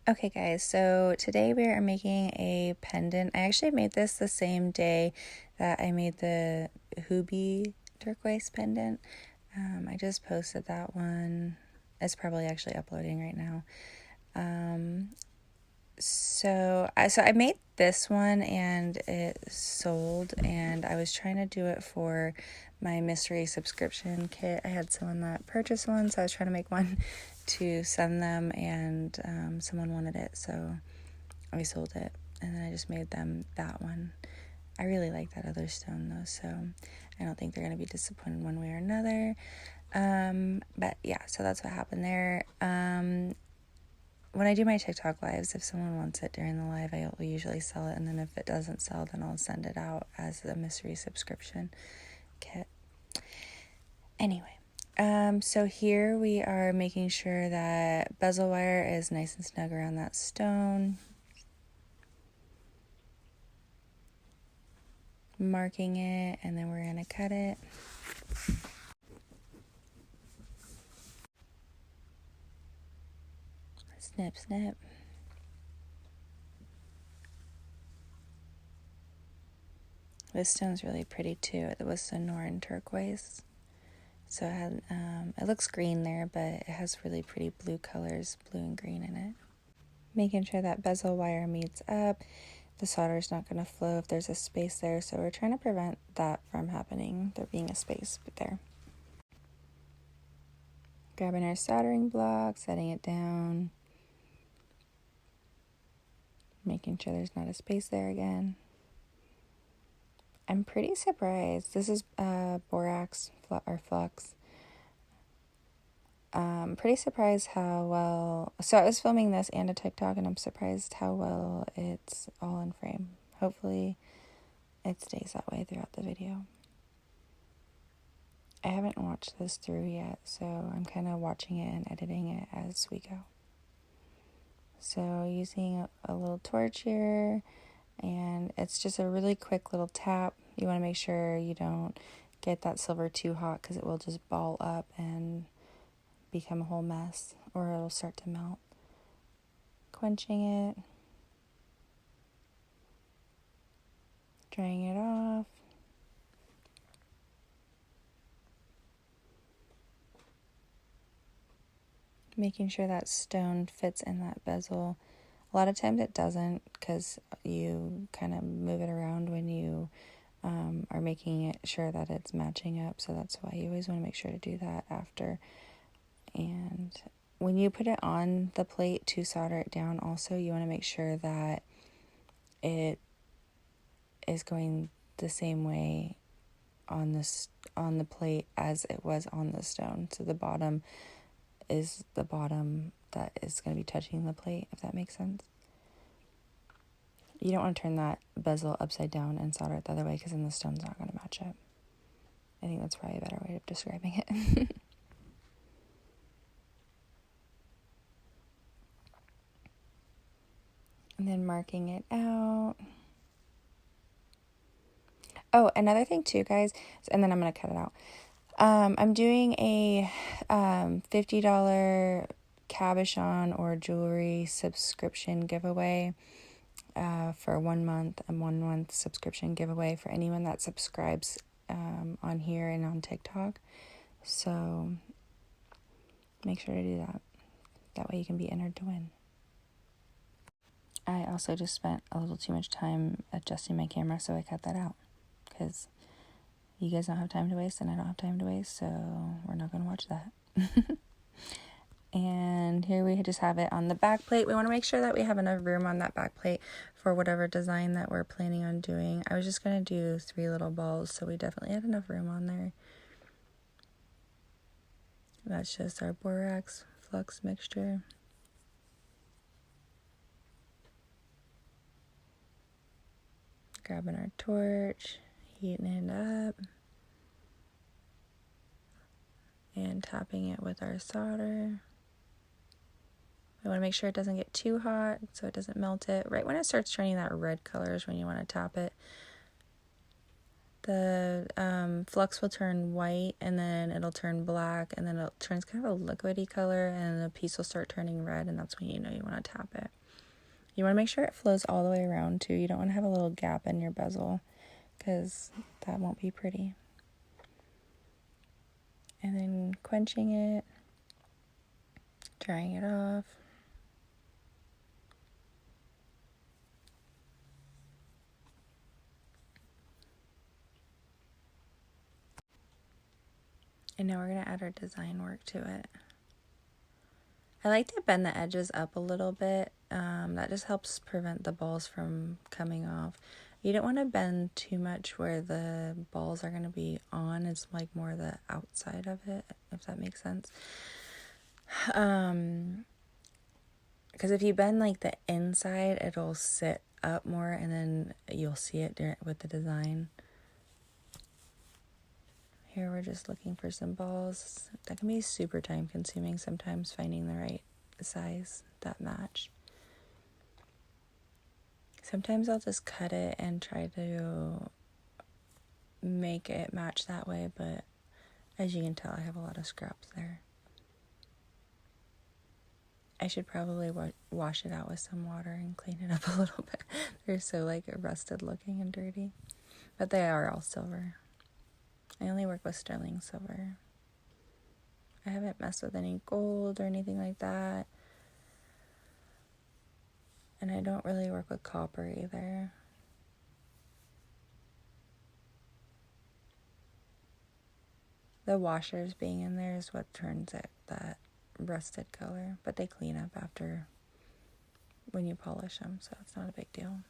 Okay guys, so today we are making a pendant. I actually made this the same day that I made the Hoobie turquoise pendant. I just posted that one. It's probably actually uploading right now. So I made this one and it sold, and I was trying to do it for my mystery subscription kit. I had someone that purchased one, so I was trying to make one to send them, and someone wanted it, so I sold it, and then I just made them that one. I really like that other stone though, so I don't think they're going to be disappointed one way or another. But yeah, so that's what happened there. When I do my TikTok lives, if someone wants it during the live, I will usually sell it, and then if it doesn't sell, then I'll send it out as a mystery subscription kit. Anyway, so here we are making sure that bezel wire is nice and snug around that stone. Marking it, and then we're going to cut it. Snip, snip. This stone's really pretty too. It was Sanoran turquoise. So it had, it looks green there, but it has really pretty blue colors, blue and green in it. Making sure that bezel wire meets up. The solder's not going to flow if there's a space there, so we're trying to prevent that from happening, there being a space there. Grabbing our soldering block, setting it down. Making sure there's not a space there again. I'm pretty surprised. This is borax or flux. Pretty surprised how well. So I was filming this and a TikTok, and I'm surprised how well it's all in frame. Hopefully, it stays that way throughout the video. I haven't watched this through yet, so I'm kind of watching it and editing it as we go. So using a little torch here, and it's just a really quick little tap. You want to make sure you don't get that silver too hot, because it will just ball up and become a whole mess, or it'll start to melt. Quenching it, drying it off. Making sure that stone fits in that bezel. A lot of times it doesn't, because you kind of move it around when you are making it sure that it's matching up. So that's why you always want to make sure to do that after. And when you put it on the plate to solder it down, also you want to make sure that it is going the same way on the plate as it was on the stone. So the bottom is the bottom that is going to be touching the plate, if that makes sense. You don't want to turn that bezel upside down and solder it the other way, because then the stone's not going to match up. I think that's probably a better way of describing it. And then marking it out. Oh, another thing too, guys, and then I'm going to cut it out. I'm doing a $50 cabochon or jewelry subscription giveaway for 1 month, a 1 month subscription giveaway for anyone that subscribes on here and on TikTok. So make sure to do that. That way you can be entered to win. I also just spent a little too much time adjusting my camera, so I cut that out, because you guys don't have time to waste, and I don't have time to waste, so we're not going to watch that. And here we just have it on the back plate. We want to make sure that we have enough room on that back plate for whatever design that we're planning on doing. I was just going to do 3 little balls, so we definitely had enough room on there. That's just our borax flux mixture. Grabbing our torch, heating it up, and tapping it with our solder. We want to make sure it doesn't get too hot, so it doesn't melt it. Right when it starts turning that red color is when you want to tap it. The flux will turn white, and then it'll turn black, and then it turns kind of a liquidy color, and the piece will start turning red, and that's when you know you want to tap it. You want to make sure it flows all the way around too. You don't want to have a little gap in your bezel, because that won't be pretty. And then quenching it, drying it off. And now we're going to add our design work to it. I like to bend the edges up a little bit. That just helps prevent the balls from coming off. You don't want to bend too much where the balls are going to be on. It's like more the outside of it, if that makes sense. Because if you bend like the inside, it'll sit up more, and then you'll see it with the design. Here we're just looking for some balls. That can be super time consuming sometimes, finding the right size that match. Sometimes I'll just cut it and try to make it match that way, but as you can tell, I have a lot of scraps there. I should probably wash it out with some water and clean it up a little bit. They're so like rusted looking and dirty, but they are all silver. I only work with sterling silver. I haven't messed with any gold or anything like that. And I don't really work with copper either. The washers being in there is what turns it that rusted color. But they clean up after when you polish them, so it's not a big deal.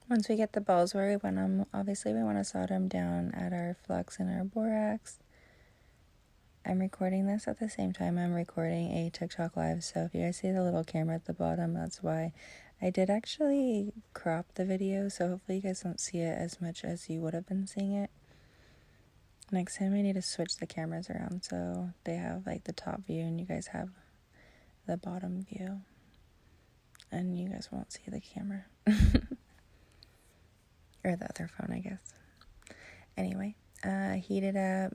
Once we get the balls where we want them, obviously we want to solder them down at our flux and our borax. I'm recording this at the same time I'm recording a TikTok live, so if you guys see the little camera at the bottom, that's why. I did actually crop the video, so hopefully you guys don't see it as much as you would have been seeing it. Next time I need to switch the cameras around so they have like the top view and you guys have the bottom view. And you guys won't see the camera. Or the other phone, I guess. Anyway, heat it up,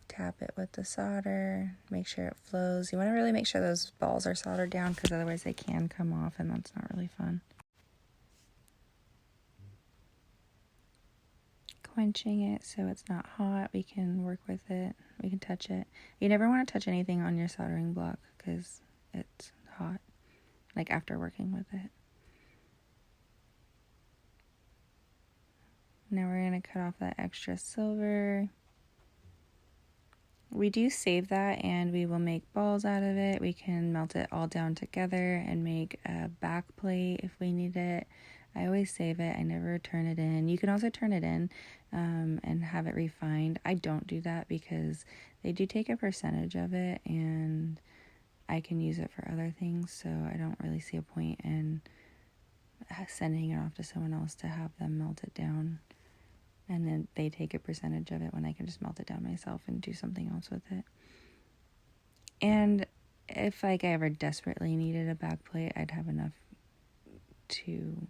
tap it with the solder, make sure it flows. You want to really make sure those balls are soldered down, because otherwise they can come off and that's not really fun. Quenching it so it's not hot. We can work with it. We can touch it. You never want to touch anything on your soldering block because it's hot, like after working with it. Now we're going to cut off that extra silver. We do save that and we will make balls out of it. We can melt it all down together and make a back plate if we need it. I always save it. I never turn it in. You can also turn it in and have it refined. I don't do that because they do take a percentage of it and I can use it for other things. So I don't really see a point in sending it off to someone else to have them melt it down. And then they take a percentage of it when I can just melt it down myself and do something else with it. And if like I ever desperately needed a back plate, I'd have enough to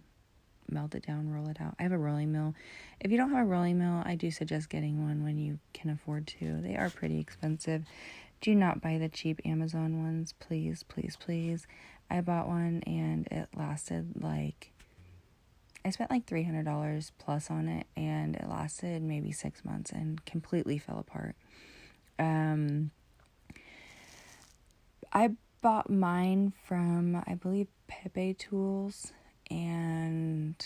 melt it down, roll it out. I have a rolling mill. If you don't have a rolling mill, I do suggest getting one when you can afford to. They are pretty expensive. Do not buy the cheap Amazon ones, please, please, please. I bought one and it lasted like, I spent like $300 plus on it, and it lasted maybe 6 months and completely fell apart. I bought mine from, I believe, Pepe Tools, and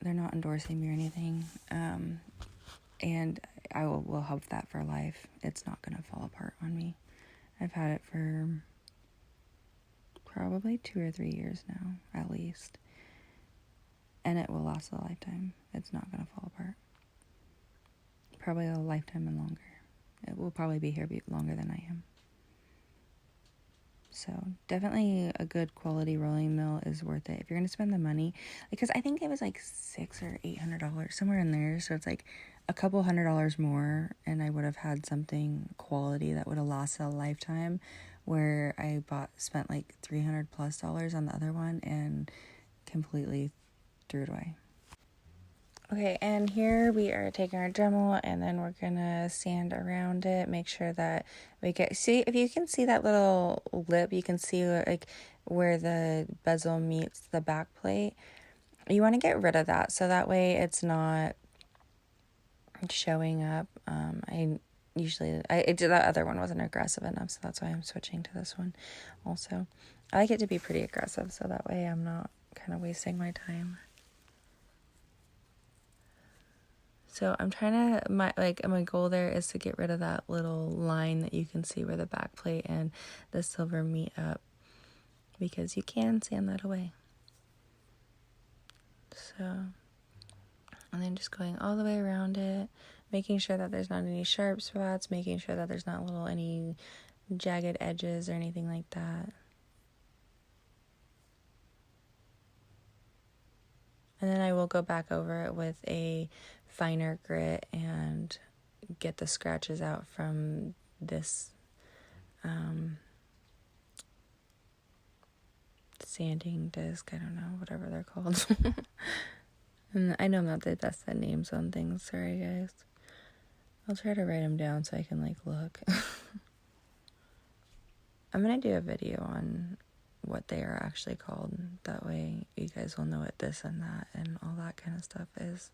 they're not endorsing me or anything. And I will have that for life. It's not going to fall apart on me. I've had it for probably 2 or 3 years now, at least. and it will last a lifetime. It's not going to fall apart. Probably a lifetime and longer. It will probably be here longer than I am. So definitely a good quality rolling mill is worth it if you're going to spend the money, because I think it was like $600 or $800 somewhere in there. So it's like a couple $100 more, and I would have had something quality that would have lasted a lifetime, where I spent like $300+ on the other one and completely threw it away. Okay, and here we are taking our Dremel, and then we're gonna sand around it, make sure that we see, if you can see that little lip, you can see like where the bezel meets the back plate. You want to get rid of that, so that way it's not showing up. That other one wasn't aggressive enough, so that's why I'm switching to this one also. I like it to be pretty aggressive, so that way I'm not kind of wasting my time. So I'm trying to, my goal there is to get rid of that little line that you can see where the back plate and the silver meet up, because you can sand that away. So, and then just going all the way around it, making sure that there's not any sharp spots, making sure that there's not any jagged edges or anything like that. And then I will go back over it with a finer grit and get the scratches out from this sanding disc. I don't know, whatever they're called. And I know I'm not the best at names on things. Sorry, guys. I'll try to write them down so I can look. I'm going to do a video on what they are actually called. That way you guys will know what this and that and all that kind of stuff is.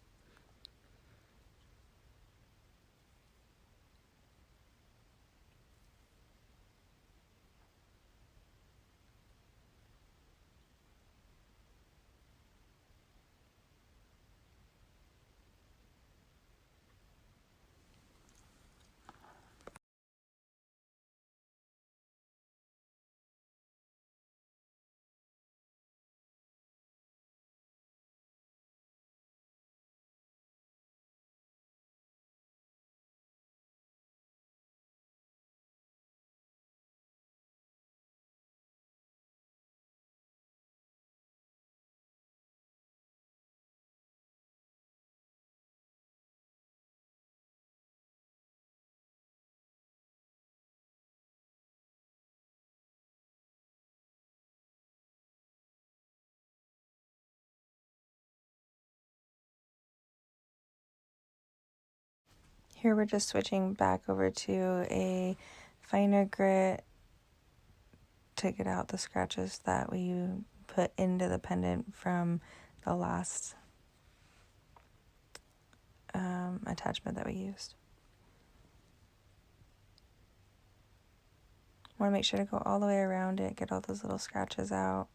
Here we're just switching back over to a finer grit to get out the scratches that we put into the pendant from the last attachment that we used. Want to make sure to go all the way around it, get all those little scratches out.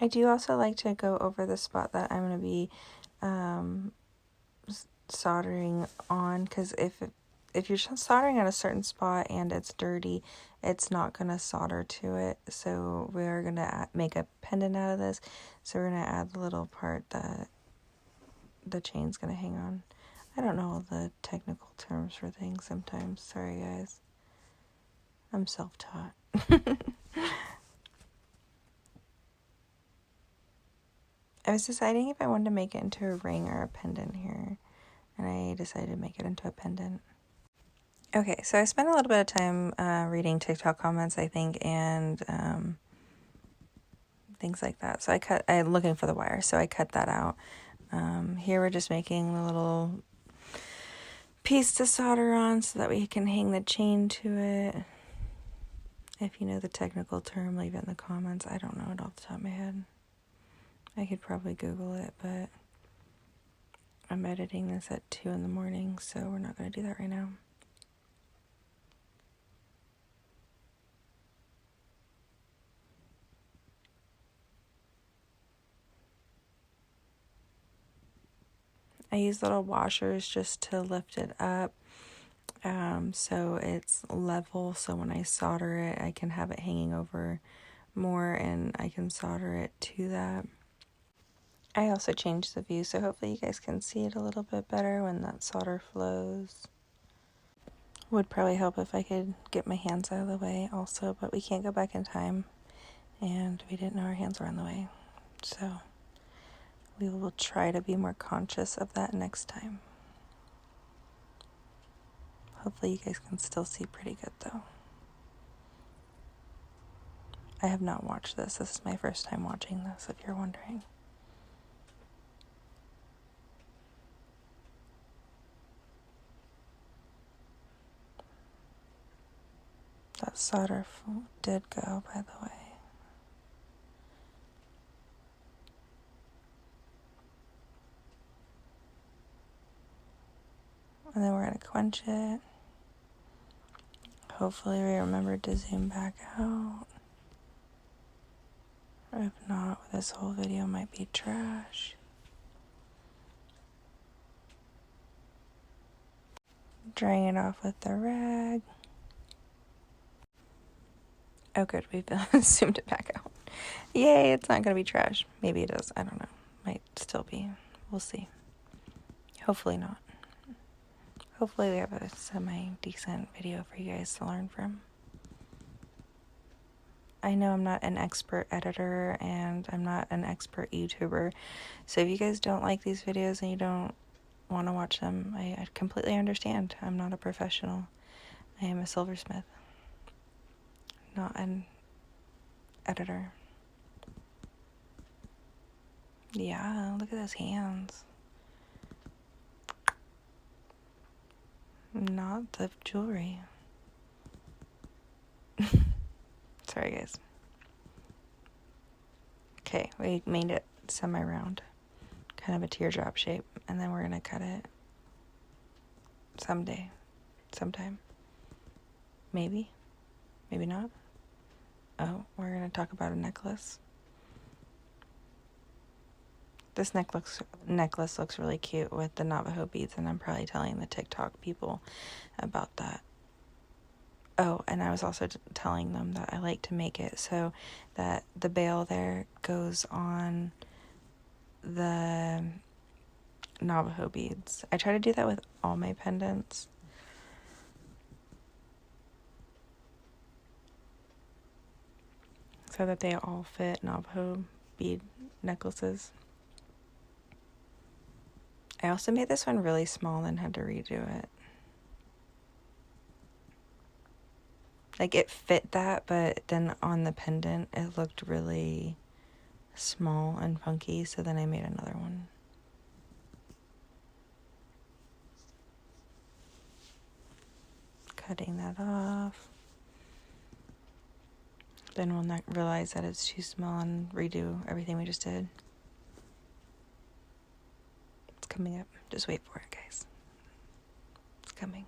I do also like to go over the spot that I'm going to be soldering on, because if you're soldering at a certain spot and it's dirty, it's not going to solder to it. So we're going to make a pendant out of this. So we're going to add the little part that the chain's going to hang on. I don't know all the technical terms for things sometimes. Sorry, guys. I'm self-taught. I was deciding if I wanted to make it into a ring or a pendant here, and I decided to make it into a pendant. Okay, so I spent a little bit of time reading TikTok comments, I think, and things like that. So I'm looking for the wire, so I cut that out. Here we're just making a little piece to solder on so that we can hang the chain to it. If you know the technical term, leave it in the comments. I don't know it off the top of my head. I could probably Google it, but I'm editing this at 2 in the morning, so we're not going to do that right now. I use little washers just to lift it up, so it's level, so when I solder it, I can have it hanging over more and I can solder it to that. I also changed the view, so hopefully you guys can see it a little bit better when that solder flows. Would probably help if I could get my hands out of the way also, but we can't go back in time, and we didn't know our hands were in the way, so we will try to be more conscious of that next time. Hopefully you guys can still see pretty good though. I have not watched this. This is my first time watching this, if you're wondering. That solder did go, by the way. And then we're going to quench it. Hopefully we remembered to zoom back out. Or if not, this whole video might be trash. Drying it off with the rag. Oh good, we've zoomed it back out. Yay, it's not going to be trash. Maybe it is, I don't know. Might still be. We'll see. Hopefully not. Hopefully we have a semi-decent video for you guys to learn from. I know I'm not an expert editor and I'm not an expert YouTuber, so if you guys don't like these videos and you don't want to watch them, I completely understand. I'm not a professional. I am a silversmith, not an editor. Yeah, look at those hands. Not the jewelry. Sorry, guys. Okay, we made it semi-round. Kind of a teardrop shape. And then we're going to cut it sometime. Maybe. Maybe not. Oh, we're going to talk about a necklace. This necklace looks really cute with the Navajo beads, and I'm probably telling the TikTok people about that. Oh, and I was also telling them that I like to make it so that the bail there goes on the Navajo beads. I try to do that with all my pendants. So that they all fit Navajo bead necklaces. I also made this one really small and had to redo it. Like, it fit that, but then on the pendant, it looked really small and funky, so then I made another one. Cutting that off. Then we'll not realize that it's too small and redo everything we just did. It's coming up. Just wait for it, guys. It's coming.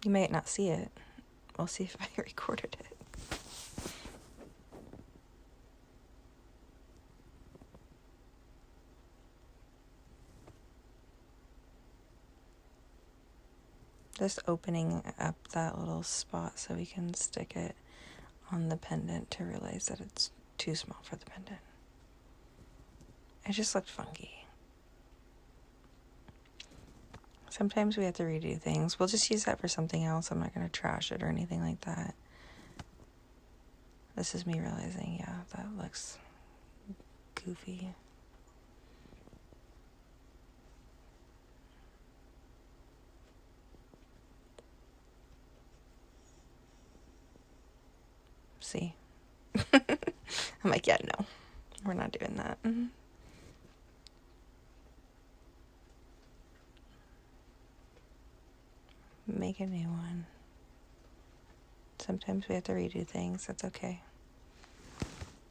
You might not see it. We'll see if I recorded it. Just opening up that little spot so we can stick it on the pendant to realize that it's too small for the pendant. It just looked funky. Sometimes we have to redo things. We'll just use that for something else. I'm not going to trash it or anything like that. This is me realizing, yeah, that looks goofy. See? I'm like, yeah, no. We're not doing that. Make a new one. Sometimes we have to redo things. That's okay.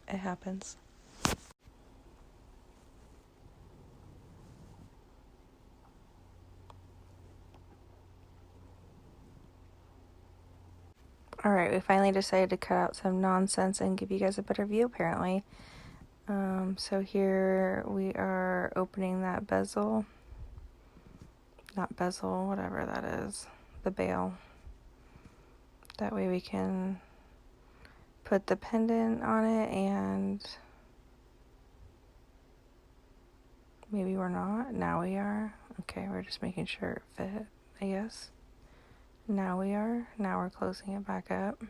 It happens. Alright, we finally decided to cut out some nonsense and give you guys a better view, apparently. So here we are opening that bezel. Not bezel, whatever that is. The bail. That way we can put the pendant on it, and maybe we're not. Now we are. Okay, we're just making sure it fit, I guess. Now we are. Now we're closing it back up.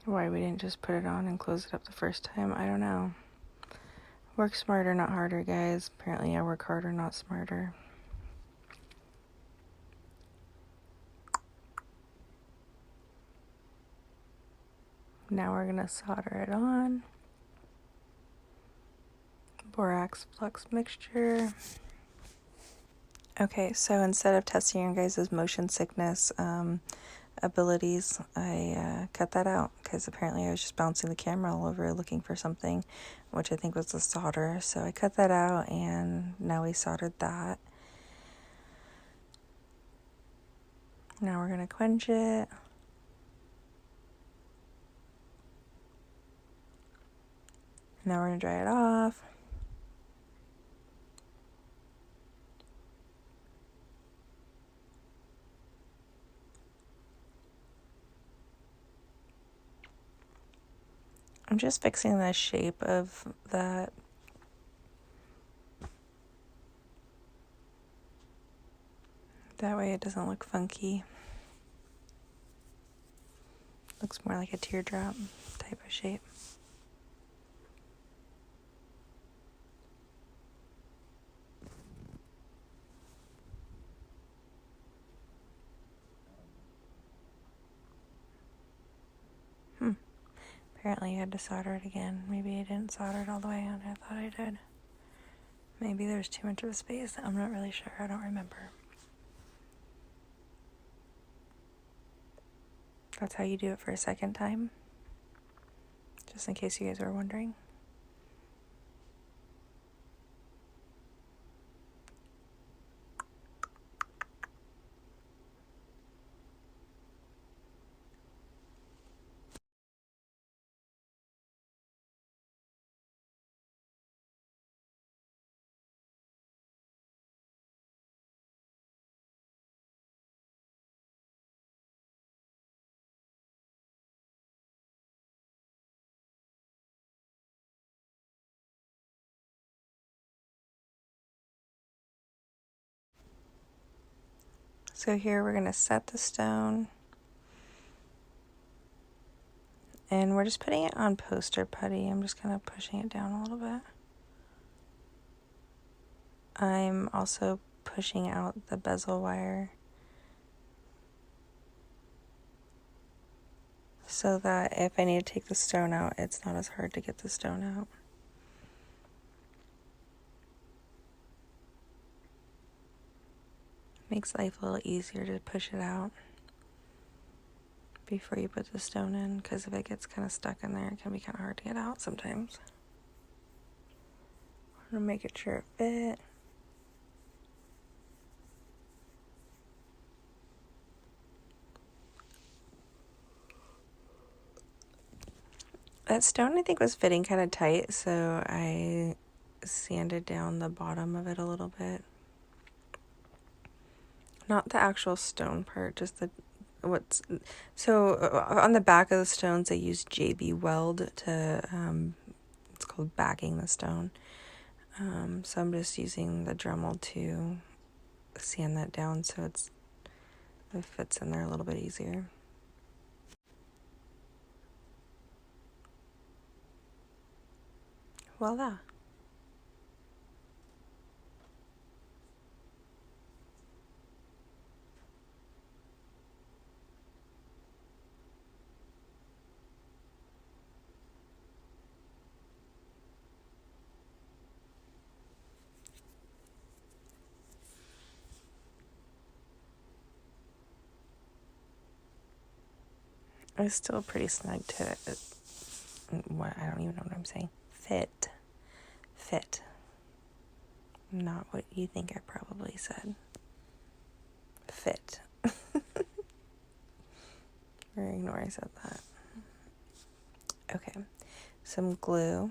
Why we didn't just put it on and close it up the first time, I don't know. Work smarter, not harder, guys. Apparently I work harder, not smarter. Now we're gonna solder it on. Borax flux mixture. Okay, so instead of testing your guys' motion sickness abilities, I cut that out because apparently I was just bouncing the camera all over looking for something, which I think was the solder. So I cut that out, and now we soldered that. Now we're gonna quench it. Now we're gonna dry it off. I'm just fixing the shape of that. That way it doesn't look funky. Looks more like a teardrop type of shape. Apparently I had to solder it again. Maybe I didn't solder it all the way on. I thought I did. Maybe there's too much of a space. I'm not really sure. I don't remember. That's how you do it for a second time. Just in case you guys were wondering. So here we're going to set the stone. And we're just putting it on poster putty. I'm just kind of pushing it down a little bit. I'm also pushing out the bezel wire so that if I need to take the stone out, it's not as hard to get the stone out. Makes life a little easier to push it out before you put the stone in, because if it gets kind of stuck in there, it can be kind of hard to get out sometimes. I'm gonna make it sure it fit. That stone I think was fitting kind of tight, so I sanded down the bottom of it a little bit. Not the actual stone part, just the on the back of the stones they use JB Weld to it's called backing the stone. So I'm just using the Dremel to sand that down so it fits in there a little bit easier. Voila. It's still pretty snug to what, I don't even know what I'm saying. Fit. Not what you think I probably said. Fit. Or ignore I said that. Okay. Some glue.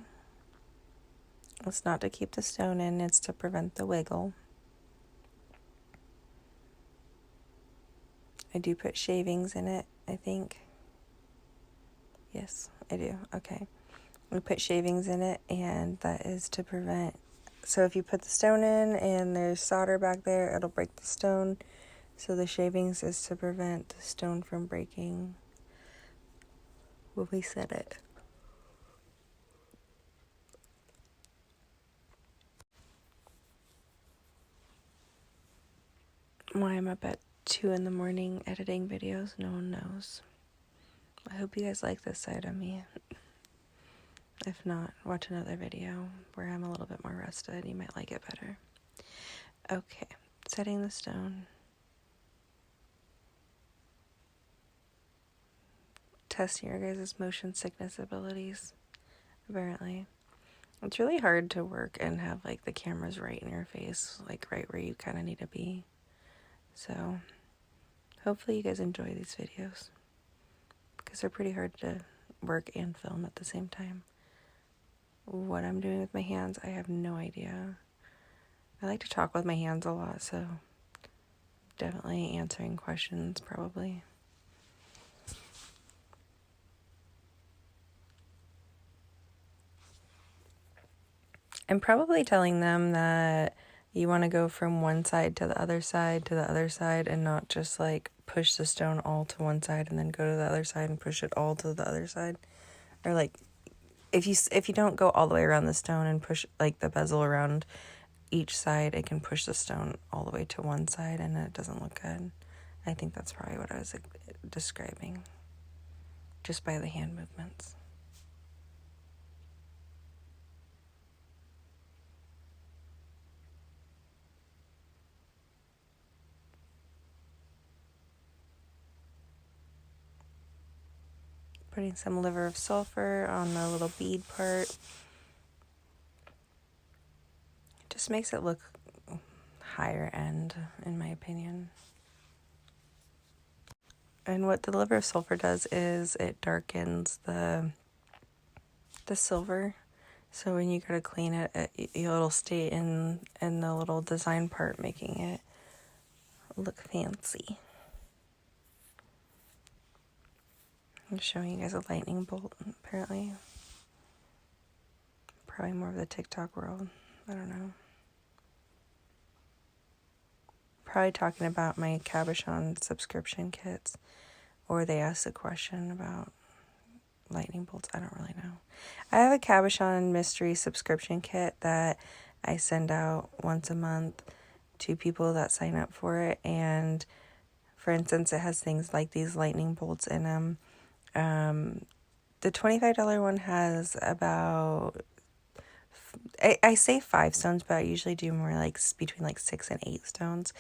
It's not to keep the stone in, it's to prevent the wiggle. I do put shavings in it, I think. Yes, I do. Okay. We put shavings in it, and that is to prevent. So if you put the stone in and there's solder back there, it'll break the stone. So the shavings is to prevent the stone from breaking when we set it. Why I'm up at 2 in the morning editing videos, no one knows. I hope you guys like this side of me. If not, watch another video where I'm a little bit more rested. You might like it better. Okay, setting the stone. Testing your guys' motion sickness abilities, apparently. It's really hard to work and have like the cameras right in your face, like right where you kind of need to be. So hopefully you guys enjoy these videos because they're pretty hard to work and film at the same time. What I'm doing with my hands, I have no idea. I like to talk with my hands a lot, so definitely answering questions probably. I'm probably telling them that you want to go from one side to the other side to the other side and not just like push the stone all to one side and then go to the other side and push it all to the other side. Or like if you don't go all the way around the stone and push like the bezel around each side, it can push the stone all the way to one side and it doesn't look good. I think that's probably what I was describing just by the hand movements. Putting some liver of sulfur on the little bead part. Just makes it look higher end, in my opinion. And what the liver of sulfur does is it darkens the silver. So when you go to clean it, it'll stay in the little design part, making it look fancy. I'm showing you guys a lightning bolt, apparently. Probably more of the TikTok world. I don't know. Probably talking about my cabochon subscription kits. Or they asked a question about lightning bolts. I don't really know. I have a cabochon mystery subscription kit that I send out once a month to people that sign up for it. And for instance, it has things like these lightning bolts in them. The $25 one has about, I say 5 stones, but I usually do more like between like 6 and 8 stones.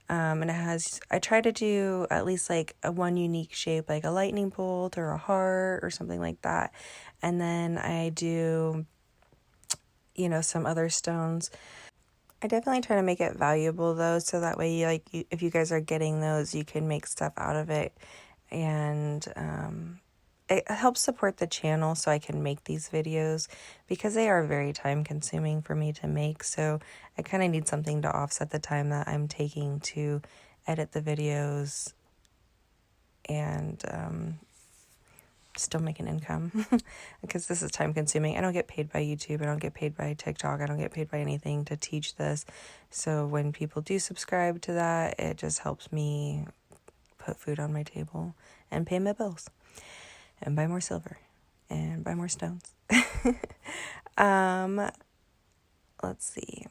And it has, I try to do at least like a one unique shape, like a lightning bolt or a heart or something like that. And then I do, some other stones. I definitely try to make it valuable though, so that way if you guys are getting those, you can make stuff out of it. And it helps support the channel so I can make these videos because they are very time consuming for me to make. So I kind of need something to offset the time that I'm taking to edit the videos and still make an income because this is time consuming. I don't get paid by YouTube. I don't get paid by TikTok. I don't get paid by anything to teach this. So when people do subscribe to that, it just helps me put food on my table and pay my bills. And buy more silver. And buy more stones. Let's see.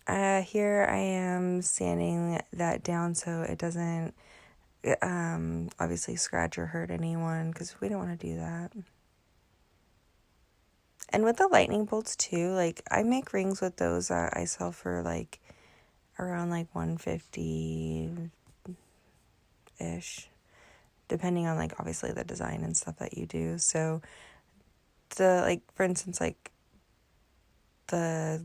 Here I am sanding that down so it doesn't obviously scratch or hurt anyone because we don't want to do that. And with the lightning bolts too, like I make rings with those that I sell for like around like $150-ish. depending on like obviously the design and stuff that you do. So the like for instance like the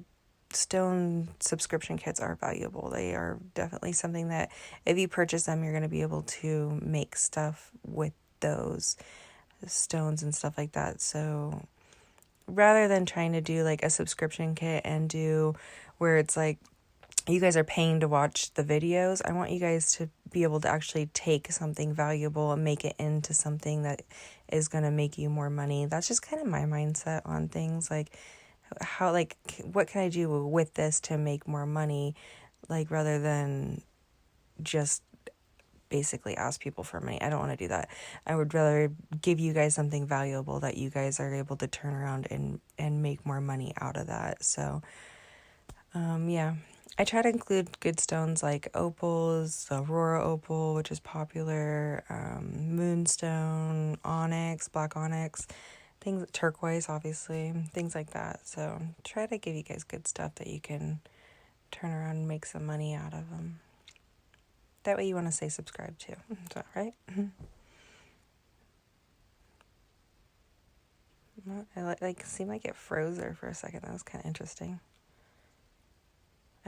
stone subscription kits are valuable. They are definitely something that if you purchase them, you're going to be able to make stuff with those stones and stuff like that. So rather than trying to do like a subscription kit and do where it's like you guys are paying to watch the videos, I want you guys to be able to actually take something valuable and make it into something that is going to make you more money. That's just kind of my mindset on things. Like how, like, what can I do with this to make more money? Like, rather than just basically ask people for money. I don't want to do that. I would rather give you guys something valuable that you guys are able to turn around and make more money out of that. So, yeah. I try to include good stones like opals, the Aurora opal, which is popular, moonstone, onyx, black onyx, things, turquoise, obviously, things like that. So try to give you guys good stuff that you can turn around and make some money out of them. That way you want to say subscribe too. Is that right? I seemed like it froze there for a second. That was kind of interesting.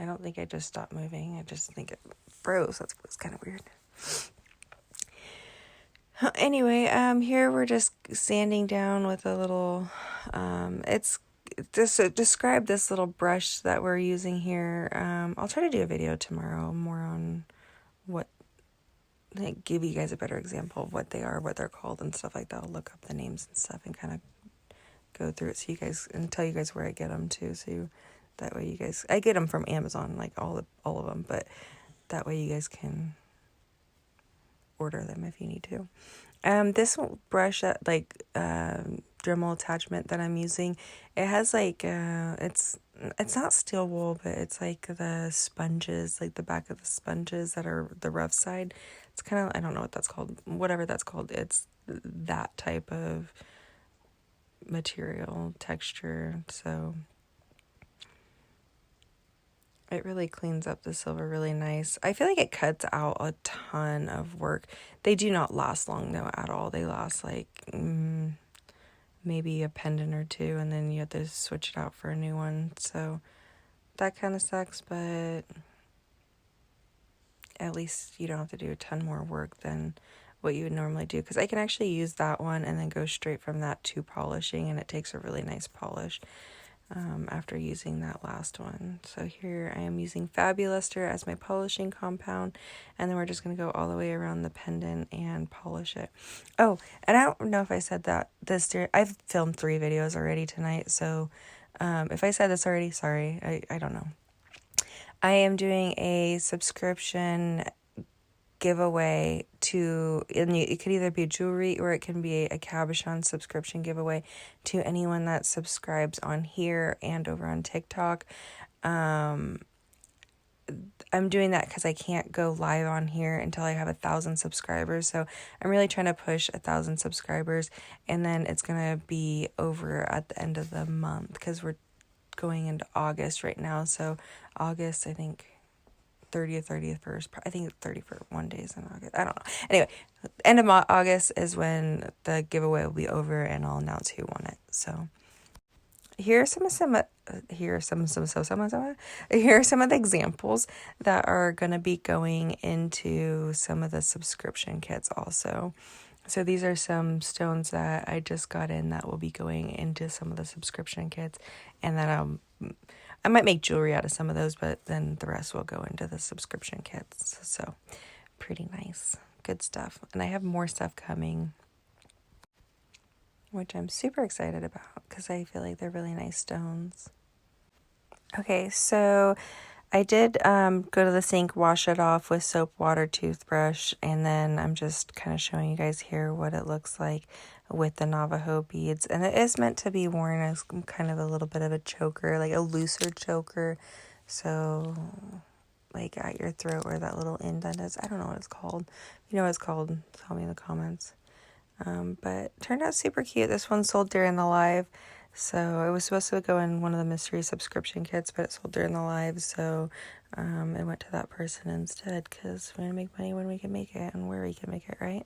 I don't think I just stopped moving. I just think it froze. That was kind of weird. Anyway, here we're just sanding down with a little, it's just describe this little brush that we're using here. I'll try to do a video tomorrow more on what, like, give you guys a better example of what they are, what they're called and stuff like that. I'll look up the names and stuff and kind of go through it so you guys, and tell you guys where I get them too. So that way you guys, I get them from Amazon, like all of them, but that way you guys can order them if you need to. This brush that Dremel attachment that I'm using, it has like it's not steel wool, but it's like the sponges, like the back of the sponges that are the rough side. It's kind of, I don't know what that's called, whatever that's called. It's that type of material texture. So it really cleans up the silver really nice. I feel like it cuts out a ton of work. They do not last long though at all. They last like maybe a pendant or two, and then you have to switch it out for a new one. So that kind of sucks, but at least you don't have to do a ton more work than what you would normally do. Because I can actually use that one and then go straight from that to polishing, and it takes a really nice polish. After using that last one. So here I am using Fabulister as my polishing compound, and then we're just going to go all the way around the pendant and polish it. Oh, and I don't know if I said that I've filmed 3 videos already tonight, so if I said this already, sorry, I don't know. I am doing a subscription giveaway and it could either be jewelry or it can be a cabochon subscription giveaway to anyone that subscribes on here and over on TikTok. I'm doing that because I can't go live on here until I have 1,000 subscribers. So I'm really trying to push 1,000 subscribers, and then it's gonna be over at the end of the month because we're going into August right now. So August, I think 30th, 31st, I think 31 days in August. I don't know. Anyway, end of August is when the giveaway will be over, and I'll announce who won it. So here are some of the examples that are going to be going into some of the subscription kits also. So these are some stones that I just got in that will be going into some of the subscription kits, and that I might make jewelry out of some of those, but then the rest will go into the subscription kits. So pretty nice. Good stuff. And I have more stuff coming, which I'm super excited about because I feel like they're really nice stones. Okay, so I did go to the sink, wash it off with soap, water, toothbrush, and then I'm just kind of showing you guys here what it looks like with the Navajo beads. And it is meant to be worn as kind of a little bit of a choker, like a looser choker. So like at your throat where that little indent is. I don't know what it's called. If you know what it's called, tell me in the comments. But it turned out super cute. This one sold during the live. So it was supposed to go in one of the mystery subscription kits, but it sold during the live, so it went to that person instead, because we're going to make money when we can make it and where we can make it, right?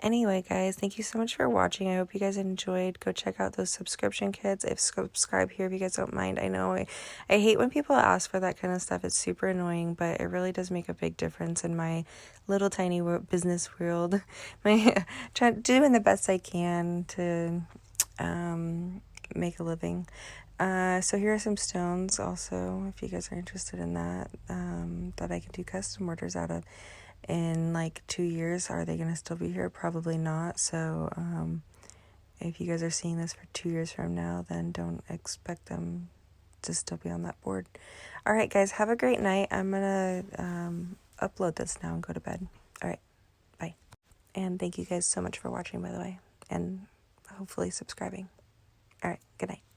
Anyway, guys, thank you so much for watching. I hope you guys enjoyed. Go check out those subscription kits. If subscribe here if you guys don't mind. I know I hate when people ask for that kind of stuff. It's super annoying, but it really does make a big difference in my little tiny business world. Doing the best I can to make a living. So here are some stones also, if you guys are interested in that, that I can do custom orders out of. In like 2 years, are they going to still be here? Probably not. So if you guys are seeing this for 2 years from now, then don't expect them to still be on that board. All right, guys, have a great night. I'm going to upload this now and go to bed. All right, bye. And thank you guys so much for watching, by the way, and hopefully subscribing. All right, good night.